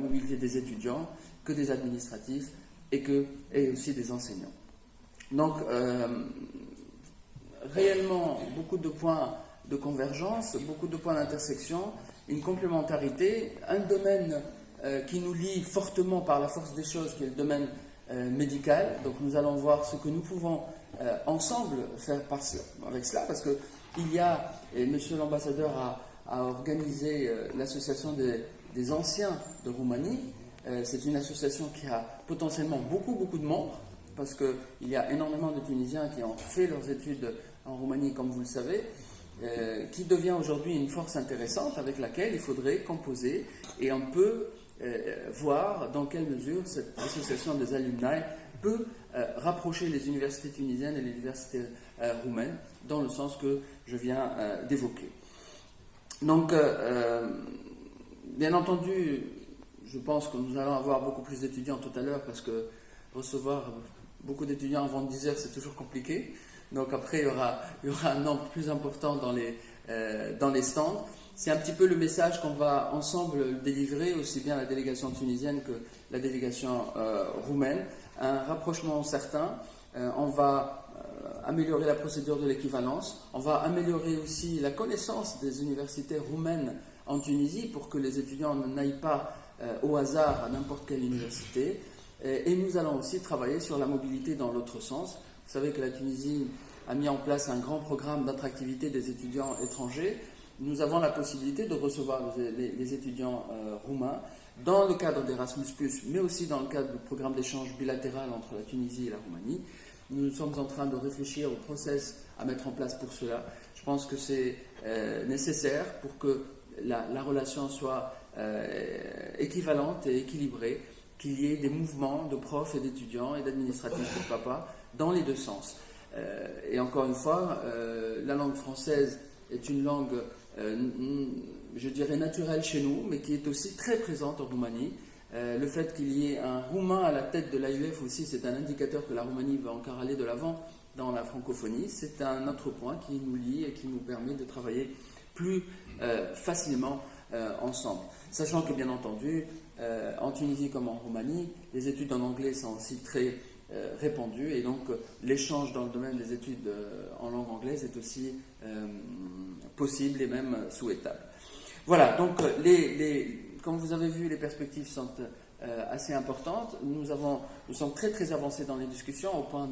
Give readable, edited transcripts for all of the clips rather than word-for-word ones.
mobilité des étudiants que des administratifs et aussi des enseignants. Donc, réellement, beaucoup de points de convergence, beaucoup de points d'intersection, une complémentarité, un domaine qui nous lie fortement par la force des choses, qui est le domaine médical. Donc nous allons voir ce que nous pouvons ensemble faire avec cela, parce qu'il y a, et Monsieur l'ambassadeur a organisé l'association des anciens de Roumanie. C'est une association qui a potentiellement beaucoup de membres, parce qu'il y a énormément de Tunisiens qui ont fait leurs études en Roumanie, comme vous le savez, qui devient aujourd'hui une force intéressante avec laquelle il faudrait composer, et on peut voir dans quelle mesure cette association des alumni peut rapprocher les universités tunisiennes et les universités roumaines dans le sens que je viens d'évoquer. Donc, bien entendu, je pense que nous allons avoir beaucoup plus d'étudiants tout à l'heure, parce que recevoir beaucoup d'étudiants avant 10 heures, c'est toujours compliqué. Donc après, il y aura un nombre plus important dans les stands. C'est un petit peu le message qu'on va ensemble délivrer, aussi bien la délégation tunisienne que la délégation roumaine. Un rapprochement certain. On va améliorer la procédure de l'équivalence. On va améliorer aussi la connaissance des universités roumaines en Tunisie pour que les étudiants n'aillent pas au hasard à n'importe quelle université. Et nous allons aussi travailler sur la mobilité dans l'autre sens. Vous savez que la Tunisie a mis en place un grand programme d'attractivité des étudiants étrangers. Nous avons la possibilité de recevoir les étudiants roumains dans le cadre d'Erasmus+, mais aussi dans le cadre du programme d'échange bilatéral entre la Tunisie et la Roumanie. Nous sommes en train de réfléchir au process à mettre en place pour cela. Je pense que c'est nécessaire pour que la relation soit équivalente et équilibrée, qu'il y ait des mouvements de profs et d'étudiants et d'administratifs, pourquoi pas, dans les deux sens. Et encore une fois, la langue française est une langue, je dirais, naturelle chez nous, mais qui est aussi très présente en Roumanie. Le fait qu'il y ait un Roumain à la tête de l'AUF aussi, c'est un indicateur que la Roumanie va encore aller de l'avant dans la francophonie. C'est un autre point qui nous lie et qui nous permet de travailler plus facilement ensemble. Sachant que, bien entendu, en Tunisie comme en Roumanie, les études en anglais sont aussi très répandues, et donc l'échange dans le domaine des études en langue anglaise est aussi possible et même souhaitable. Voilà, donc comme vous avez vu, les perspectives sont assez importantes. Nous sommes très avancés dans les discussions, au point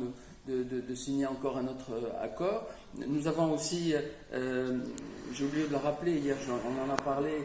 de signer encore un autre accord. Nous avons aussi, j'ai oublié de le rappeler hier, on en a parlé,